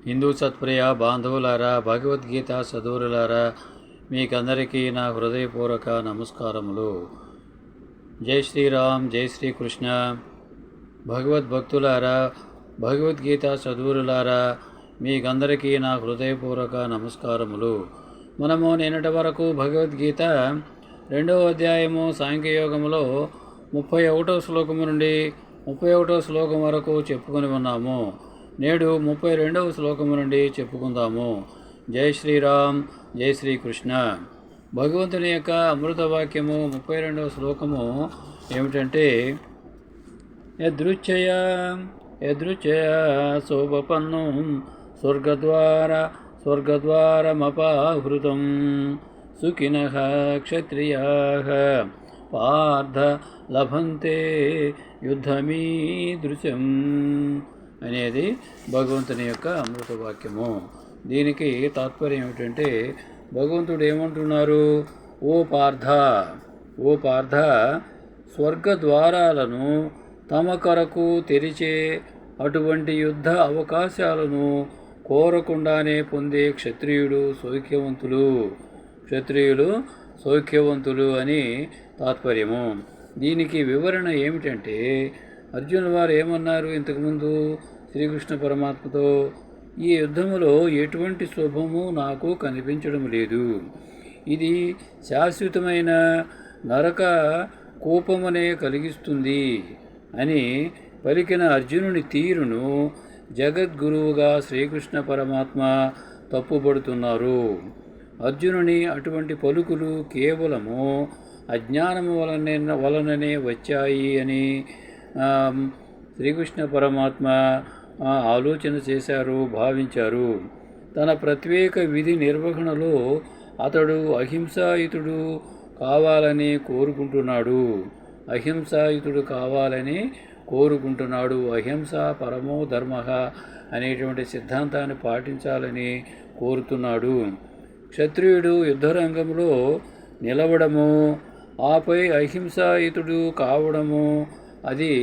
హిందూ సత్ప్రియ బాంధవులారా, భగవద్గీత సదూరులారా, మీకందరికీ నా హృదయపూర్వక నమస్కారములు. జై శ్రీరామ్, జై శ్రీకృష్ణ. భగవద్భక్తులారా, భగవద్గీత సదూరులారా, మీకందరికీ నా హృదయపూర్వక నమస్కారములు. మనము నిన్నటి వరకు భగవద్గీత 2వ అధ్యాయము సాంఖ్యయోగములో 31వ శ్లోకము నుండి 31వ శ్లోకం వరకు చెప్పుకొని ఉన్నాము. నేడు 32వ శ్లోకము నుండి చెప్పుకుందాము. జై శ్రీరామ్, జై శ్రీకృష్ణ. భగవంతుని యొక్క అమృత వాక్యము 32వ శ్లోకము ఏమిటంటే, యదృచ్ఛయ సోపపన్నం స్వర్గద్వారమపాహృతం సుఖినః క్షత్రియాః పార్థ లభంతే యుద్ధమీదృశం అనేది భగవంతుని యొక్క అమృత వాక్యము. దీనికి తాత్పర్యం ఏమిటంటే, భగవంతుడు ఏమంటున్నారు? ఓ పార్థ, స్వర్గ ద్వారాలను తమ కొరకు తెరిచే అటువంటి యుద్ధ అవకాశాలను కోరకుండానే పొందే క్షత్రియులు సౌఖ్యవంతులు అని తాత్పర్యము. దీనికి వివరణ ఏమిటంటే, అర్జునుల వారు ఏమన్నారు ఇంతకుముందు శ్రీకృష్ణ పరమాత్మతో? ఈ యుద్ధములో ఎటువంటి శుభము నాకు కనిపించడం లేదు. ఇది శాశ్వతమైన నరక కోపమనే కలిగిస్తుంది అని పలికిన అర్జునుని తీరును జగద్గురువుగా శ్రీకృష్ణ పరమాత్మ తప్పుబడుతున్నారు. అర్జునుని అటువంటి పలుకులు కేవలము అజ్ఞానము వలననే వచ్చాయి అని శ్రీకృష్ణ పరమాత్మ ఆలోచన చేశారు, భావించారు. తన ప్రత్యేక విధి నిర్వహణలో అతడు అహింసాయుతుడు కావాలని కోరుకుంటున్నాడు. అహింస పరమో ధర్మ అనేటువంటి సిద్ధాంతాన్ని పాటించాలని కోరుతున్నాడు. క్షత్రియుడు యుద్ధరంగంలో నిలవడము, ఆపై అహింసాయుతుడు కావడము అది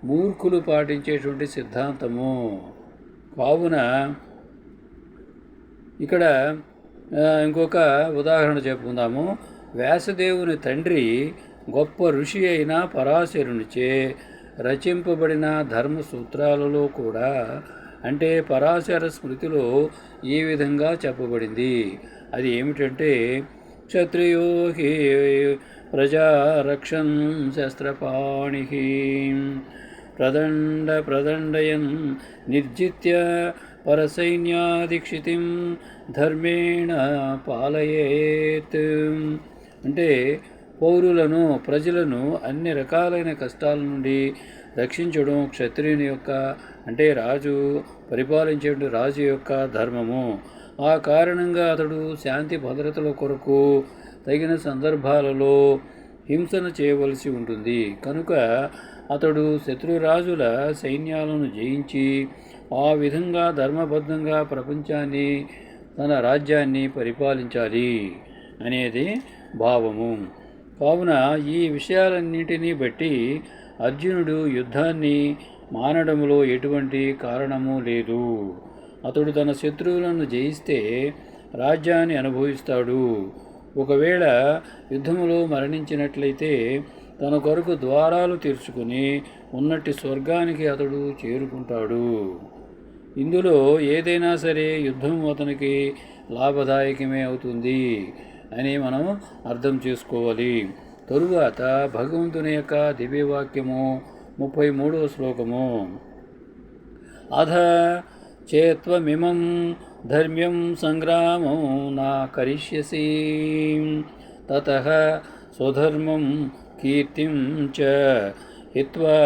మూర్ఖులు పాటించేటువంటి సిద్ధాంతము. కావున ఇక్కడ ఇంకొక ఉదాహరణ చెప్పుకుందాము. వ్యాసదేవుని తండ్రి గొప్ప ఋషి అయిన పరాశరునిచే రచింపబడిన ధర్మ సూత్రాలలో కూడా, అంటే పరాశర స్మృతిలో ఈ విధంగా చెప్పబడింది. అది ఏమిటంటే, క్షత్రియో హి ప్రజారక్షన్ శస్త్రపాణి ప్రదండయన్ నిర్జిత్య పరసైన్యాదీక్షితిం ధర్మేణ పాలయేత్. అంటే పౌరులను, ప్రజలను అన్ని రకాలైన కష్టాల నుండి రక్షించడం క్షత్రియుని యొక్క, అంటే పరిపాలించే రాజు యొక్క ధర్మము. ఆ కారణంగా అతడు శాంతి భద్రతల కొరకు తగిన సందర్భాలలో హింసను చేయవలసి ఉంటుంది. కనుక అతడు శత్రురాజుల సైన్యాలను జయించి ఆ విధంగా ధర్మబద్ధంగా ప్రపంచాన్ని, తన రాజ్యాన్ని పరిపాలించాలి అనేది భావము. కావున ఈ విషయాలన్నింటినీ బట్టి అర్జునుడు యుద్ధాన్ని మానడంలో ఎటువంటి కారణము లేదు. అతడు తన శత్రువులను జయిస్తే రాజ్యాన్ని అనుభవిస్తాడు. ఒకవేళ యుద్ధములో మరణించినట్లయితే తన కొరకు ద్వారాలు తెరుచుకుని ఉన్నట్టి స్వర్గానికి అతడు చేరుకుంటాడు. ఇందులో ఏదైనా సరే యుద్ధం అతనికి లాభదాయకమే అవుతుంది అని మనం అర్థం చేసుకోవాలి. తరువాత భగవంతుని యొక్క దివ్యవాక్యము 33వ శ్లోకము. అధ చేత్వమిమం ధర్మ్యం సంగ్రామం నా కరిష్యసి తతః స్వధర్మం కీర్తిం చ హిత్వా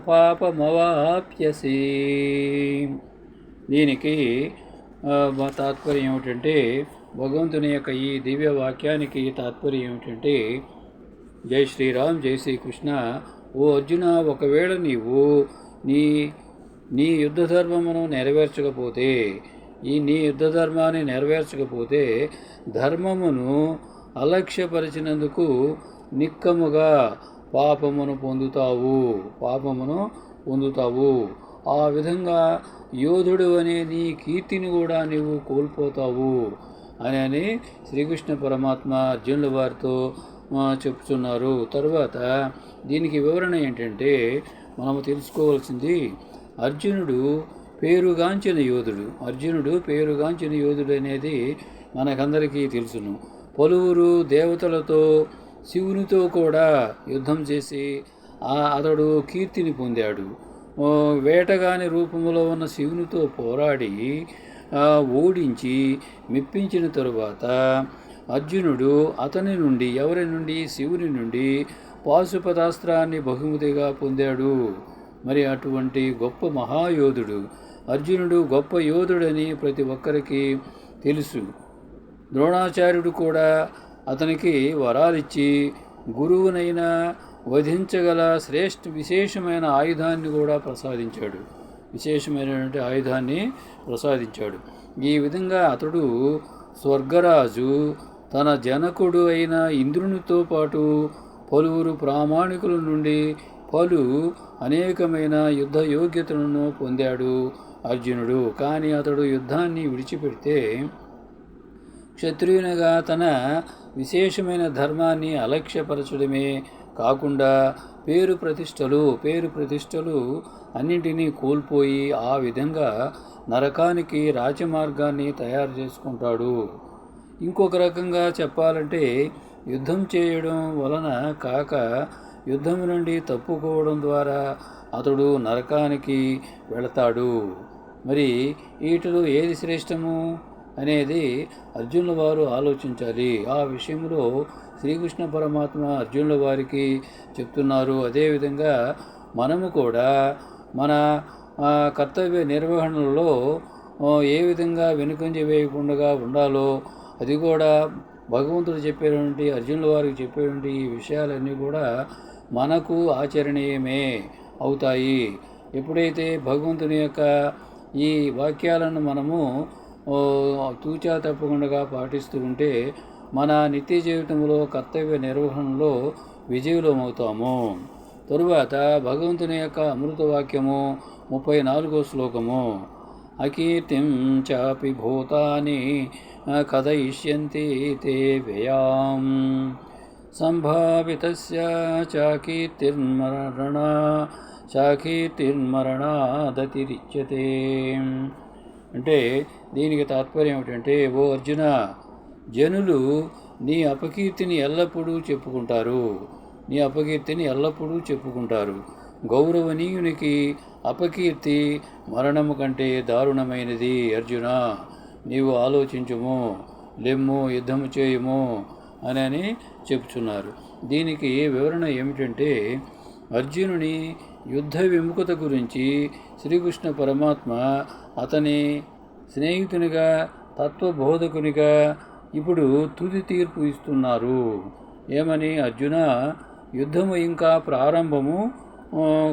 పాపమవాప్యసి. దీనికి తాత్పర్యం ఏమిటంటే, భగవంతుని యొక్క ఈ దివ్య వాక్యానికి తాత్పర్యం ఏమిటంటే, జై శ్రీరామ్, జై శ్రీకృష్ణ. ఓ అర్జున, ఒకవేళ నీవు నీ యుద్ధ ధర్మమును నెరవేర్చకపోతే, నీ యుద్ధ ధర్మాన్ని నెరవేర్చకపోతే ధర్మమును అలక్ష్యపరిచినందుకు నిక్కముగా పాపమును పొందుతావు. ఆ విధంగా యోధుడు అనే నీ కీర్తిని కూడా నీవు కోల్పోతావు అని శ్రీకృష్ణ పరమాత్మ అర్జునుల వారితో చెప్తున్నారు. తరువాత దీనికి వివరణ ఏంటంటే మనము తెలుసుకోవాల్సింది, అర్జునుడు పేరుగాంచిన యోధుడు అనేది మనకందరికీ తెలుసును. పలువురు దేవతలతో శివునితో కూడా యుద్ధం చేసి అతడు కీర్తిని పొందాడు. వేటగాని రూపంలో ఉన్న శివునితో పోరాడి ఓడించి మెప్పించిన తరువాత అర్జునుడు అతని నుండి, ఎవరి నుండి? శివుని నుండి పాశుపతాస్త్రాన్ని బహుమతిగా పొందాడు. మరి అటువంటి గొప్ప మహాయోధుడు అర్జునుడు గొప్ప యోధుడని ప్రతి ఒక్కరికి తెలుసు. ద్రోణాచార్యుడు కూడా అతనికి వరాలిచ్చి గురువునైనా వధించగల విశేషమైన ఆయుధాన్ని కూడా ప్రసాదించాడు. ఈ విధంగా అతడు స్వర్గరాజు తన జనకుడు అయిన ఇంద్రునితో పాటు పలువురు ప్రామాణికుల నుండి అనేకమైన యుద్ధ యోగ్యతలను పొందాడు అర్జునుడు. కానీ అతడు యుద్ధాన్ని విడిచిపెడితే క్షత్రియునిగా తన విశేషమైన ధర్మాన్ని అలక్ష్యపరచడమే కాకుండా పేరు ప్రతిష్టలు అన్నింటినీ కోల్పోయి ఆ విధంగా నరకానికి రాజమార్గాన్ని తయారు చేసుకుంటాడు. ఇంకొక రకంగా చెప్పాలంటే యుద్ధం చేయడం వలన కాక యుద్ధం నుండి తప్పుకోవడం ద్వారా అతడు నరకానికి వెళతాడు. మరి వీటిలో ఏది శ్రేష్టము అనేది అర్జునుల వారు ఆలోచించాలి. ఆ విషయంలో శ్రీకృష్ణ పరమాత్మ అర్జునుల వారికి చెప్తున్నారు. అదేవిధంగా మనము కూడా మన కర్తవ్య నిర్వహణలో ఏ విధంగా వెనుకంజ వేయకుండా ఉండాలో అది కూడా భగవంతుడు చెప్పేటువంటి, అర్జునుల వారికి చెప్పేటువంటి ఈ విషయాలన్నీ కూడా మనకు ఆచరణీయమే అవుతాయి. ఎప్పుడైతే భగవంతుని యొక్క ఈ వాక్యాలను మనము తూచా తప్పకుండా పాటిస్తూ ఉంటే మన నిత్య జీవితంలో కర్తవ్య నిర్వహణలో విజయులమవుతాము. తరువాత భగవంతుని యొక్క అమృత వాక్యము 34వ శ్లోకము. అకీర్తిం చాపి భూతాని కథయిష్యంతి తే వ్యయాం సంభావితస్య చాకీర్తిర్మరణాదతిరిచ్యతే. అంటే దీనికి తాత్పర్యం ఏమిటంటే, ఓ అర్జున, జనులు నీ అపకీర్తిని ఎల్లప్పుడూ చెప్పుకుంటారు. గౌరవనీయునికి అపకీర్తి మరణము కంటే దారుణమైనది. అర్జున, నీవు ఆలోచించుము, లెమ్ము, యుద్ధము చేయుము అని చెప్తున్నారు. దీనికి వివరణ ఏమిటంటే, అర్జునుని యుద్ధ విముఖత గురించి శ్రీకృష్ణ పరమాత్మ అతని స్నేహితునిగా, తత్వబోధకునిగా ఇప్పుడు తుది తీర్పు ఇస్తున్నారు. ఏమని? అర్జున, యుద్ధము ఇంకా ప్రారంభము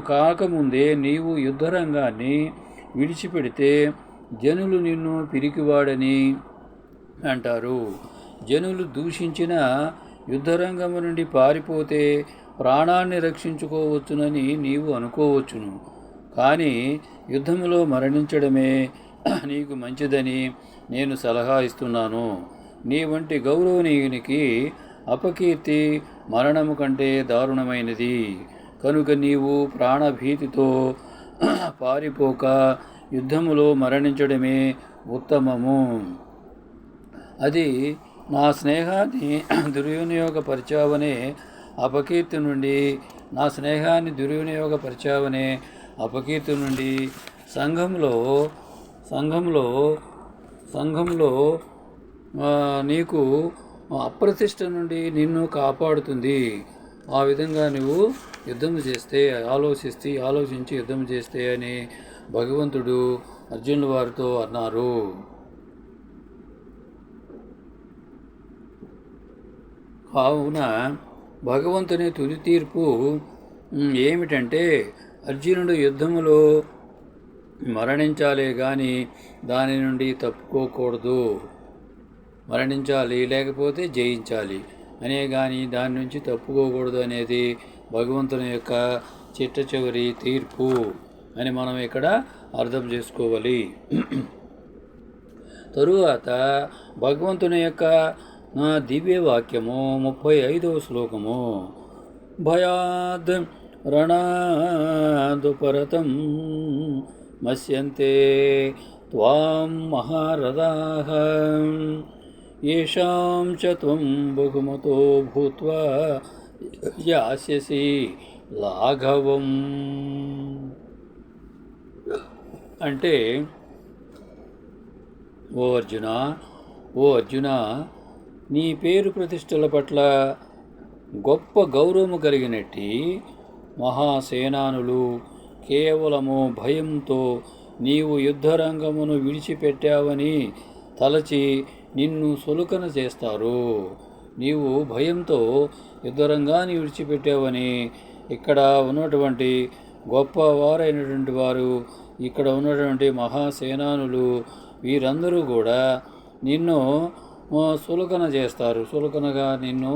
కాకముందే నీవు యుద్ధరంగాన్ని విడిచిపెడితే జనులు నిన్ను పిరికివాడని అంటారు. జనులు దూషించిన యుద్ధరంగము నుండి పారిపోతే ప్రాణాన్ని రక్షించుకోవచ్చునని నీవు అనుకోవచ్చును. కానీ యుద్ధములో మరణించడమే నీకు మంచిదని నేను సలహా ఇస్తున్నాను. నీ వంటి గౌరవనీయునికి అపకీర్తి మరణము కంటే దారుణమైనది. కనుక నీవు ప్రాణభీతితో పారిపోక యుద్ధములో మరణించడమే ఉత్తమము. అది నా స్నేహాన్ని దుర్వినియోగపరిచావనే అపకీర్తి నుండి సంఘంలో నీకు అప్రతిష్ట నుండి నిన్ను కాపాడుతుంది. ఆ విధంగా నువ్వు ఆలోచించి యుద్ధం చేస్తే అని భగవంతుడు అర్జునుల వారితో అన్నారు. కావున భగవంతుని తుది తీర్పు ఏమిటంటే, అర్జునుడు యుద్ధములో మరణించాలే కానీ దాని నుండి తప్పుకోకూడదు. మరణించాలి, లేకపోతే జయించాలి అనే కానీ దాని నుంచి తప్పుకోకూడదు అనేది భగవంతుని యొక్క చిట్ట చివరి తీర్పు. అని మనం ఇక్కడ అర్థం చేసుకోవాలి. తరువాత భగవంతుని యొక్క దివ్య వాక్యము 35వ శ్లోకము. భయాద్ రణాదుపరతం మస్యంతే త్వాం మహారథాః येषां च त्वं बहुमतो भूत्वा यास्यसि లాఘవం. అంటే ఓ అర్జున నీ పేరు ప్రతిష్టల పట్ల గొప్ప గౌరవము కలిగినట్టి మహాసేనానులు కేవలము భయంతో నీవు యుద్ధరంగమును విడిచిపెట్టావని తలచి నిన్ను సులుకన చేస్తారు. నీవు భయంతో యుద్ధరంగాన్ని విడిచిపెట్టావని ఇక్కడ ఉన్నటువంటి గొప్పవారైనటువంటి వారు, ఇక్కడ ఉన్నటువంటి మహాసేనానులు వీరందరూ కూడా నిన్ను సులుకన చేస్తారు, సులుకనగా నిన్ను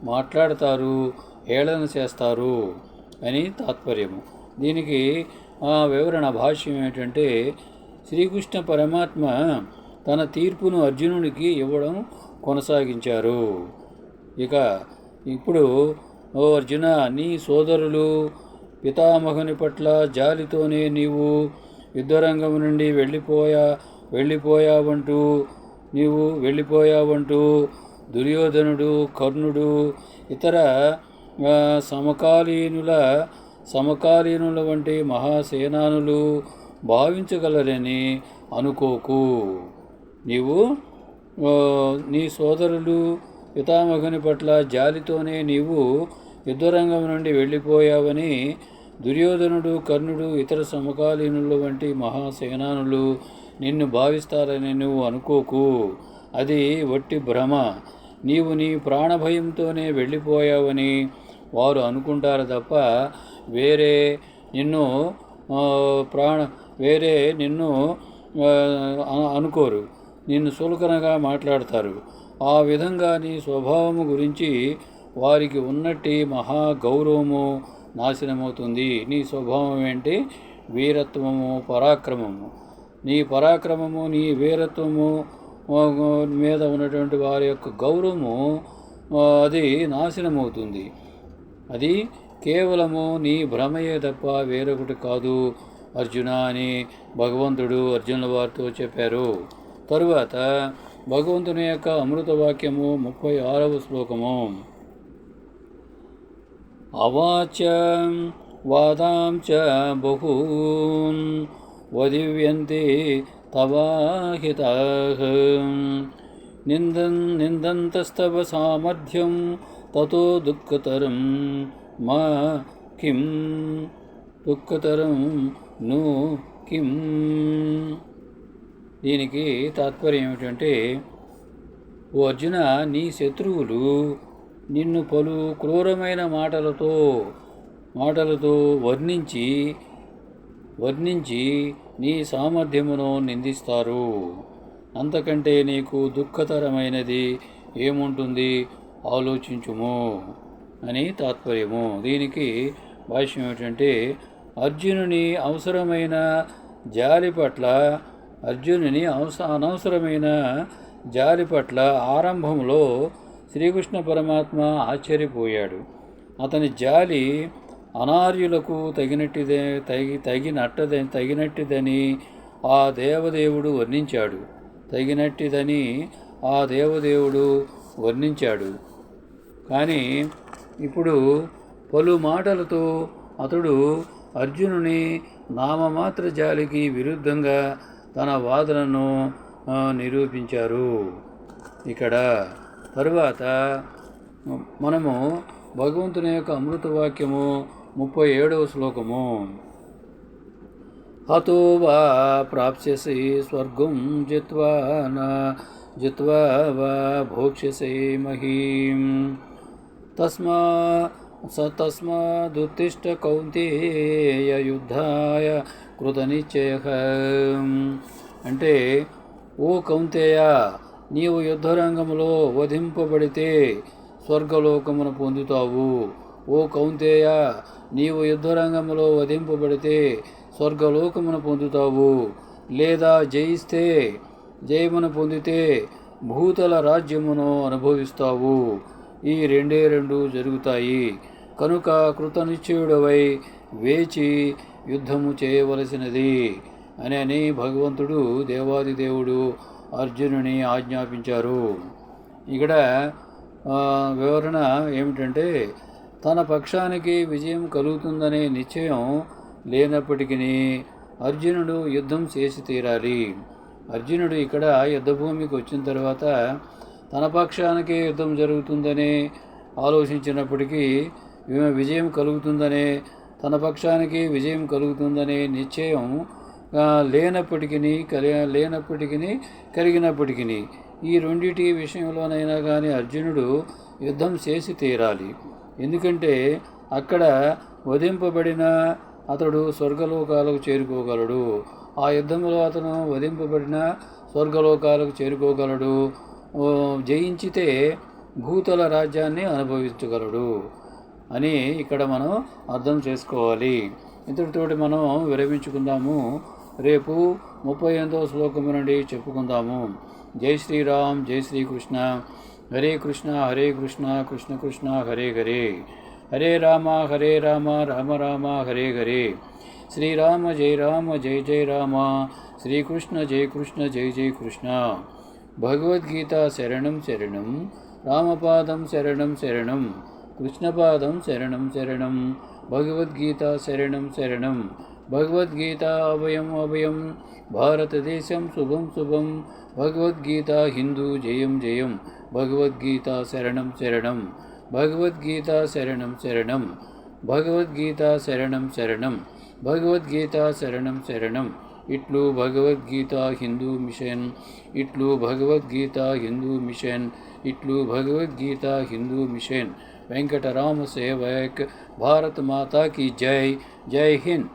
మాట్లాడతారు, హేళన చేస్తారు అని తాత్పర్యము. దీనికి వివరణ భాష్యం ఏంటంటే, శ్రీకృష్ణ పరమాత్మ తన తీర్పును అర్జునుడికి ఇవ్వడం కొనసాగించారు. ఇక ఇప్పుడు ఓ అర్జున, నీ సోదరులు పితామహుని పట్ల జాలితోనే నీవు యుద్ధరంగం నుండి వెళ్ళిపోయావంటూ దుర్యోధనుడు, కర్ణుడు, ఇతర సమకాలీనుల వంటి మహాసేనానులు భావించగలరని అనుకోకు. నీవు నీ సోదరులు పితామహుని పట్ల జాలితోనే నీవు యుద్ధరంగం నుండి వెళ్ళిపోయావని దుర్యోధనుడు, కర్ణుడు, ఇతర సమకాలీనుల వంటి మహాసేనానులు నిన్ను భావిస్తారని నువ్వు అనుకోకు. అది వట్టి భ్రమ. నీవు నీ ప్రాణభయంతోనే వెళ్ళిపోయావని వారు అనుకుంటారు తప్ప వేరే నిన్ను అనుకోరు. నిన్ను సులకనగా మాట్లాడతారు. ఆ విధంగా నీ స్వభావము గురించి వారికి ఉన్నట్టి మహా గౌరవము నాశనమవుతుంది. నీ స్వభావం ఏంటి? వీరత్వము, పరాక్రమము. నీ పరాక్రమము, నీ వీరత్వము మీద ఉన్నటువంటి వారి యొక్క గౌరవము అది నాశనమవుతుంది. అది కేవలము నీ భ్రమయే తప్ప వేరొకటి కాదు అర్జున అని భగవంతుడు అర్జునుల వారితో చెప్పారు. తరువాత భగవంతుని యొక్క అమృత వాక్యము 36వ శ్లోకము. అవాచ వాదాం చ బహూన్ వదివ్యంతి తవాహితాః నిందంతస్తవ సామర్థ్యం తతో దుఃఖతరం మా కిం దుఃఖతరం ను కిం. దీనికి తాత్పర్యం ఏమిటంటే, ఓ అర్జున, నీ శత్రువులు నిన్ను పలు క్రూరమైన మాటలతో వర్ణించి నీ సామర్థ్యమును నిందిస్తారు. అంతకంటే నీకు దుఃఖతరమైనది ఏముంటుంది? ఆలోచించుము అని తాత్పర్యము. దీనికి భాష్యం ఏమిటంటే, అర్జునుని అనవసరమైన జాలి పట్ల ఆరంభంలో శ్రీకృష్ణ పరమాత్మ ఆశ్చర్యపోయాడు. అతని జాలి అనార్యులకు తగినట్టిదని ఆ దేవదేవుడు వర్ణించాడు. కానీ ఇప్పుడు పలు మాటలతో అతడు అర్జునుని నామమాత్ర జాలికి విరుద్ధంగా తన వాదనను నిరూపించారు. ఇక్కడ తరువాత మనము భగవంతుని యొక్క అమృత వాక్యము 37వ శ్లోకము. హతో వా ప్రాప్స్యసి స్వర్గం జిత్వా వా భోక్ష్యసి మహీం తస్మాదుత్తిష్ట కౌంతేయ యుద్ధాయ కృతనిశ్చయః. అంటే, ఓ కౌంతేయ, నీవు యుద్ధరంగములో వధింపబడితే స్వర్గలోకమును పొందుతావు. ఓ కౌంతేయ, నీవు యుద్ధరంగములో వధింపబడితే స్వర్గలోకమును పొందుతావు, లేదా జయిస్తే జయమును పొందితే భూతల రాజ్యమును అనుభవిస్తావు. ఈ రెండే జరుగుతాయి. కనుక కృతనిశ్చయుడవై వేచి యుద్ధము చేయవలసినది అని భగవంతుడు దేవాదిదేవుడు అర్జునుని ఆజ్ఞాపించారు. ఇక్కడ వివరణ ఏమిటంటే, తన పక్షానికి విజయం కలుగుతుందనే నిశ్చయం లేనప్పటికీ అర్జునుడు యుద్ధం చేసి తీరాలి. అర్జునుడు ఇక్కడ యుద్ధభూమికి వచ్చిన తర్వాత తన పక్షానికి యుద్ధం జరుగుతుందని ఆలోచించినప్పటికీ విజయం కలుగుతుందనే, తన పక్షానికి విజయం కలుగుతుందనే నిశ్చయం లేనప్పటికీ కలిగినప్పటికీ ఈ రెండిటి విషయంలోనైనా కానీ అర్జునుడు యుద్ధం చేసి తీరాలి. ఎందుకంటే అక్కడ వధింపబడిన అతడు స్వర్గలోకాలకు చేరుకోగలడు. ఆ యుద్ధంలో అతను వధింపబడిన స్వర్గలోకాలకు చేరుకోగలడు. జయించితే భూతల రాజ్యాన్ని అనుభవించగలడు అని ఇక్కడ మనం అర్థం చేసుకోవాలి. ఇంతటితోటి మనం విరమించుకుందాము. రేపు 38వ శ్లోకము నుండి చెప్పుకుందాము. జై శ్రీరామ్, జై శ్రీకృష్ణ. హరే కృష్ణ హరే కృష్ణ, కృష్ణ కృష్ణ హరే హరే. హరే రామ రామ రామ హరే హరే. శ్రీరామ జయ రామ జయ జయ రామ. శ్రీకృష్ణ జయ కృష్ణ జయ జయ కృష్ణ. భగవద్గీత శరణం శరణం. రామపాదం శరణం శరణం. కృష్ణపాదం శరణం శరణం. భగవద్గీత శరణం శరణం. భగవద్గీత అభయం అభయం. భారతదేశం శుభం శుభం. భగవద్గీత హిందూ జయం జయం. భగవద్గీత శరణం శరణం. భగవద్గీత శరణం శరణం. భగవద్గీత శరణం శరణం. భగవద్గీత శరణం శరణం. ఇట్లు భగవద్గీత హిందూ మిషన్. ఇట్లు భగవద్గీత హిందూ మిషన్. ఇట్లు భగవద్గీత హిందూ మిషన్. వెంకటరామ సేవక్. భారత మాతా की जय. जय हिंद.